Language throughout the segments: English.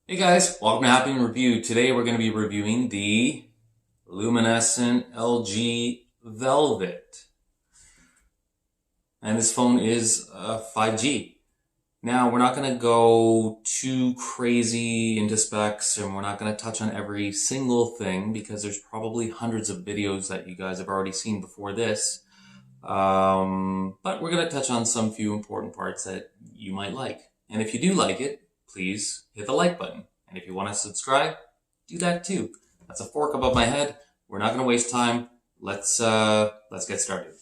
Hey guys, welcome to Happy Review. Today we're going to be reviewing the Luminescent LG Velvet. And this phone is 5G. Now, we're not going to go too crazy into specs and we're not going to touch on every single thing because there's probably hundreds of videos that you guys have already seen before this. But we're going to touch on some few important parts that you might like. And if you do like it, please hit the like button. And if you want to subscribe, do that too. That's a fork above my head. We're not going to waste time. Let's get started.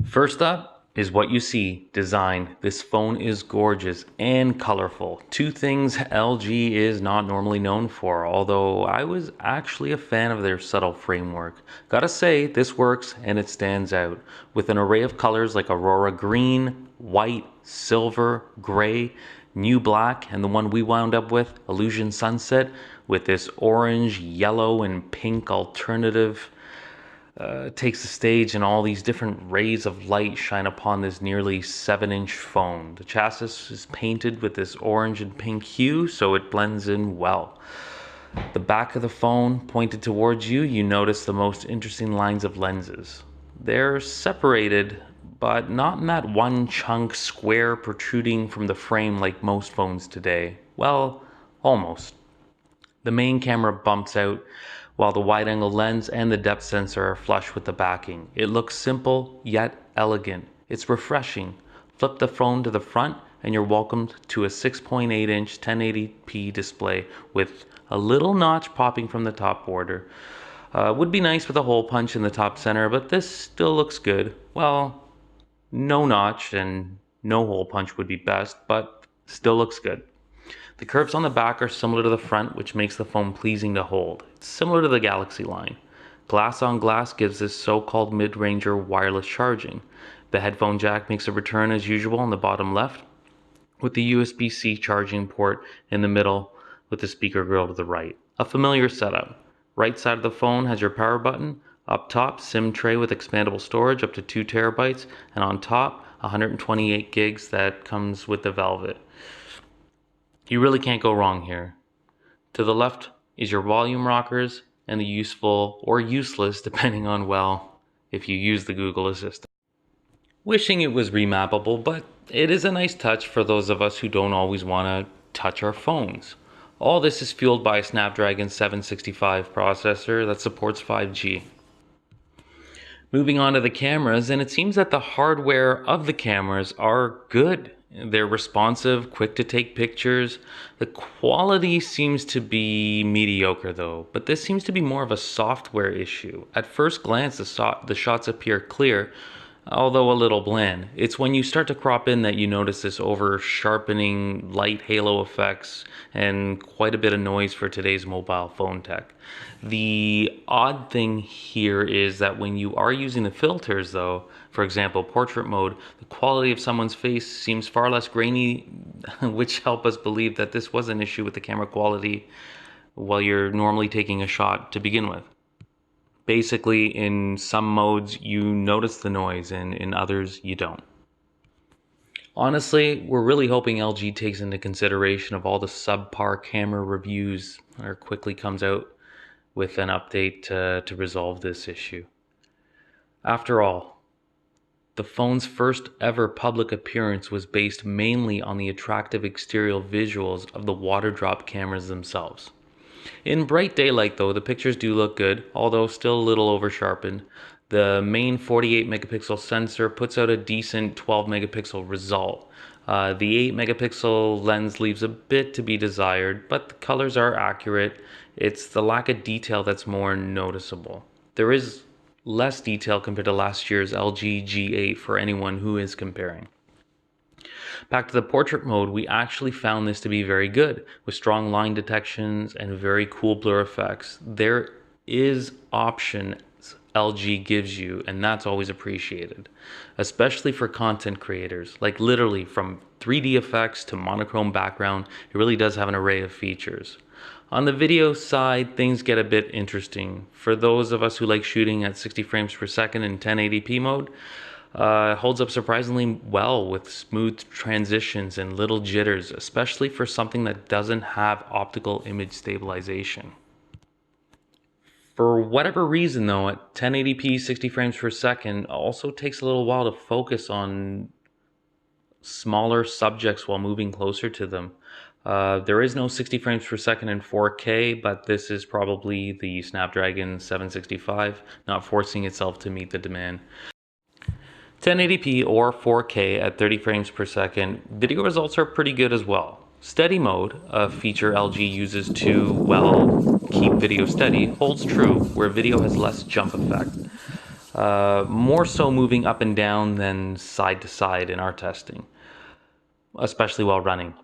First up is what you see, design. This phone is gorgeous and colorful. Two things LG is not normally known for, although I was actually a fan of their subtle framework. Gotta say, this works and it stands out. With an array of colors like Aurora Green, white, silver, gray, new black, and the one we wound up with, Illusion Sunset, with this orange, yellow, and pink alternative. Takes the stage and all these different rays of light shine upon this nearly 7-inch phone. The chassis is painted with this orange and pink hue, so it blends in well. The back of the phone pointed towards you, you notice the most interesting lines of lenses. They're separated, but not in that one chunk square protruding from the frame like most phones today. Well, almost. The main camera bumps out while the wide-angle lens and the depth sensor are flush with the backing. It looks simple yet elegant. It's refreshing. Flip the phone to the front and you're welcomed to a 6.8-inch 1080p display with a little notch popping from the top border. Would be nice with a hole punch in the top center, but this still looks good. Well, no notch and no hole punch would be best, but still looks good. The curves on the back are similar to the front, which makes the phone pleasing to hold. It's similar to the Galaxy line. Glass on glass gives this so-called mid-ranger wireless charging. The headphone jack makes a return as usual on the bottom left, with the USB-C charging port in the middle with the speaker grill to the right. A familiar setup. Right side of the phone has your power button. Up top, SIM tray with expandable storage up to 2 terabytes, and on top, 128 gigs that comes with the Velvet. You really can't go wrong here. To the left is your volume rockers and the useful or useless, depending on, well, if you use the Google Assistant. Wishing it was remappable, but it is a nice touch for those of us who don't always want to touch our phones. All this is fueled by a Snapdragon 765 processor that supports 5G. Moving on to the cameras, and it seems that the hardware of the cameras are good. They're responsive, quick to take pictures. The quality seems to be mediocre though, but this seems to be more of a software issue. At first glance, the shots appear clear, although a little bland. It's when you start to crop in that you notice this over sharpening light halo effects and quite a bit of noise for today's mobile phone tech. The odd thing here is that when you are using the filters though, for example portrait mode, the quality of someone's face seems far less grainy, which help us believe that this was an issue with the camera quality while you're normally taking a shot to begin with. Basically, in some modes, you notice the noise, and in others, you don't. Honestly, we're really hoping LG takes into consideration of all the subpar camera reviews or quickly comes out with an update to resolve this issue. After all, the phone's first ever public appearance was based mainly on the attractive exterior visuals of the water drop cameras themselves. In bright daylight though, the pictures do look good, although still a little over sharpened. The main 48 megapixel sensor puts out a decent 12 megapixel result. The 8 megapixel lens leaves a bit to be desired, but the colors are accurate. It's the lack of detail that's more noticeable. There is less detail compared to last year's LG G8 for anyone who is comparing. Back to the portrait mode, we actually found this to be very good, with strong line detections and very cool blur effects. There is options LG gives you, and that's always appreciated, especially for content creators. Like literally from 3D effects to monochrome background, it really does have an array of features. On the video side, things get a bit interesting. For those of us who like shooting at 60 frames per second in 1080p mode, Holds up surprisingly well with smooth transitions and little jitters, especially for something that doesn't have optical image stabilization. For whatever reason, though, at 1080p 60 frames per second also takes a little while to focus on smaller subjects while moving closer to them. There is no 60 frames per second in 4K, but this is probably the Snapdragon 765 not forcing itself to meet the demand. 1080p or 4K at 30 frames per second, video results are pretty good as well. Steady mode, a feature LG uses to, well, keep video steady, holds true where video has less jump effect. More so moving up and down than side to side in our testing, especially while running.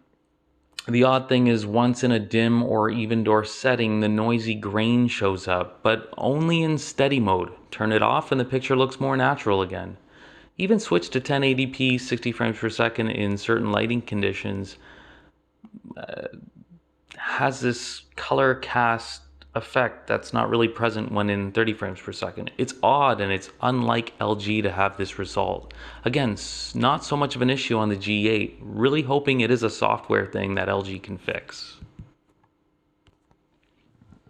The odd thing is once in a dim or even door setting, the noisy grain shows up, but only in steady mode. Turn it off and the picture looks more natural again. Even switch to 1080p 60 frames per second in certain lighting conditions has this color cast effect that's not really present when in 30 frames per second. It's odd and it's unlike LG to have this result. Again, not so much of an issue on the G8, really hoping it is a software thing that LG can fix.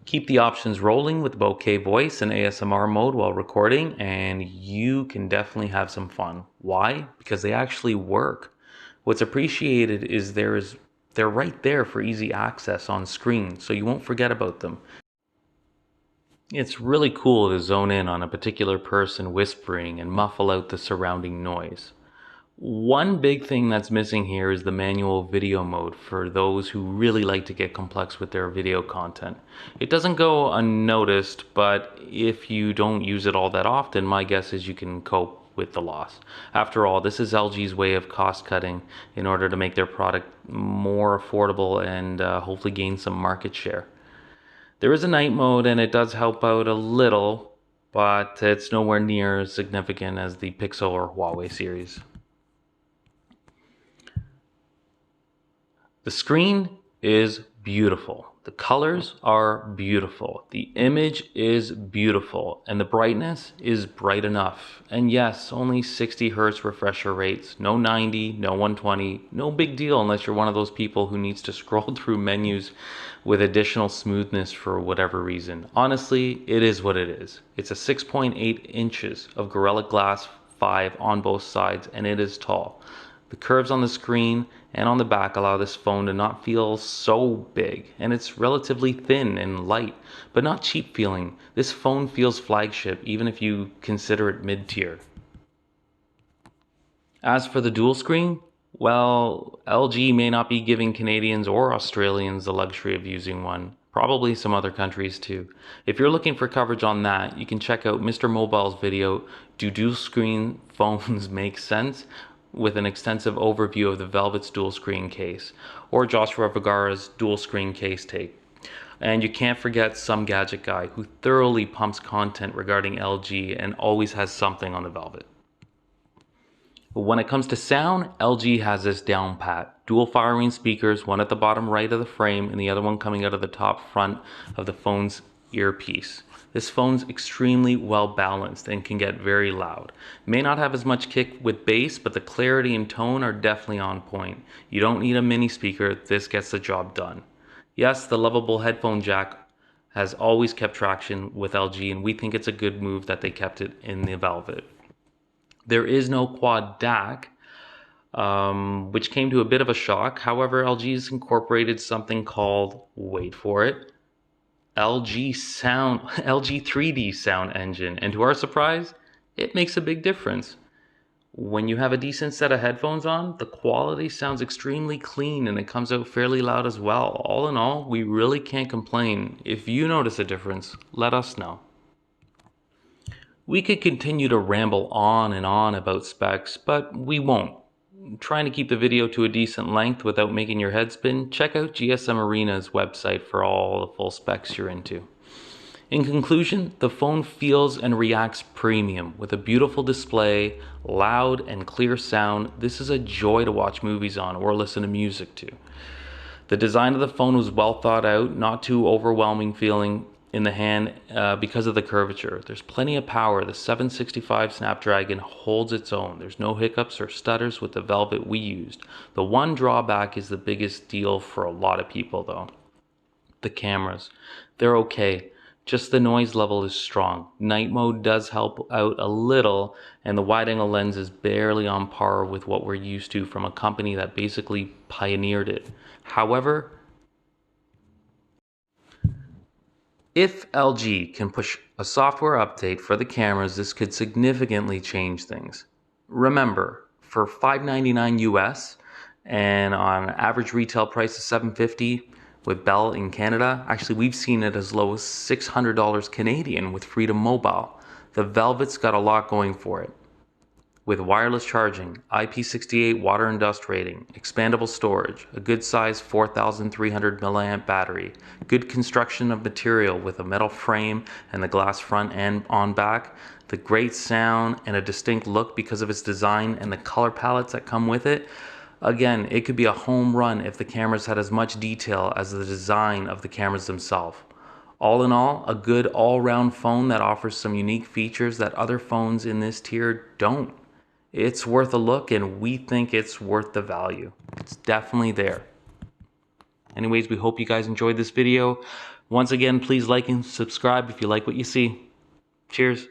Keep the options rolling with bokeh voice and ASMR mode while recording, and you can definitely have some fun. Why? Because they actually work. What's appreciated is they're right there for easy access on screen, so you won't forget about them. It's really cool to zone in on a particular person whispering and muffle out the surrounding noise. One big thing that's missing here is the manual video mode for those who really like to get complex with their video content. It doesn't go unnoticed, but if you don't use it all that often, my guess is you can cope with the loss. After all, this is LG's way of cost cutting in order to make their product more affordable and hopefully gain some market share. There is a night mode and it does help out a little, but it's nowhere near as significant as the Pixel or Huawei series. The screen is beautiful. The colors are beautiful. The image is beautiful. And the brightness is bright enough. And yes, only 60 Hz refresher rates. No 90, no 120. No big deal unless you're one of those people who needs to scroll through menus with additional smoothness for whatever reason. Honestly, it is what it is. It's a 6.8 inches of Gorilla Glass 5 on both sides, and it is tall. The curves on the screen and on the back allow this phone to not feel so big, and it's relatively thin and light, but not cheap feeling. This phone feels flagship even if you consider it mid-tier. As for the dual screen, well, LG may not be giving Canadians or Australians the luxury of using one. Probably some other countries too. If you're looking for coverage on that, you can check out Mr. Mobile's video, Do Dual Screen Phones Make Sense? With an extensive overview of the Velvet's dual screen case, or Joshua Vergara's dual screen case take. And you can't forget Some Gadget Guy, who thoroughly pumps content regarding LG and always has something on the Velvet. But when it comes to sound, LG has this down pat. Dual firing speakers, one at the bottom right of the frame and the other one coming out of the top front of the phone's earpiece. This phone's extremely well balanced and can get very loud. May not have as much kick with bass, but the clarity and tone are definitely on point. You don't need a mini speaker, this gets the job done. Yes, the lovable headphone jack has always kept traction with LG, and we think it's a good move that they kept it in the Velvet. There is no quad DAC, which came to a bit of a shock. However, LG's incorporated something called, wait for it, LG 3D sound engine, and to our surprise, it makes a big difference. When you have a decent set of headphones on, the quality sounds extremely clean and it comes out fairly loud as well. All in all, we really can't complain. If you notice a difference, let us know. We could continue to ramble on and on about specs, but we won't. Trying to keep the video to a decent length without making your head spin, check out GSM Arena's website for all the full specs you're into. In conclusion, the phone feels and reacts premium with a beautiful display, loud and clear sound. This is a joy to watch movies on or listen to music to. The design of the phone was well thought out, not too overwhelming feeling, in the hand because of the curvature. There's plenty of power. The 765 Snapdragon holds its own. There's no hiccups or stutters with the Velvet we used. The one drawback is the biggest deal for a lot of people though. The cameras. They're okay. Just the noise level is strong. Night mode does help out a little, and the wide angle lens is barely on par with what we're used to from a company that basically pioneered it. However, if LG can push a software update for the cameras, this could significantly change things. Remember, for $599 US and on average retail price of $750 with Bell in Canada, actually we've seen it as low as $600 Canadian with Freedom Mobile. The Velvet's got a lot going for it. With wireless charging, IP68 water and dust rating, expandable storage, a good size 4300 milliamp battery, good construction of material with a metal frame and the glass front and on back, the great sound and a distinct look because of its design and the color palettes that come with it. Again, it could be a home run if the cameras had as much detail as the design of the cameras themselves. All in all, a good all-round phone that offers some unique features that other phones in this tier don't. It's worth a look, and we think it's worth the value. It's definitely there. Anyways, we hope you guys enjoyed this video. Once again, please like and subscribe if you like what you see. Cheers.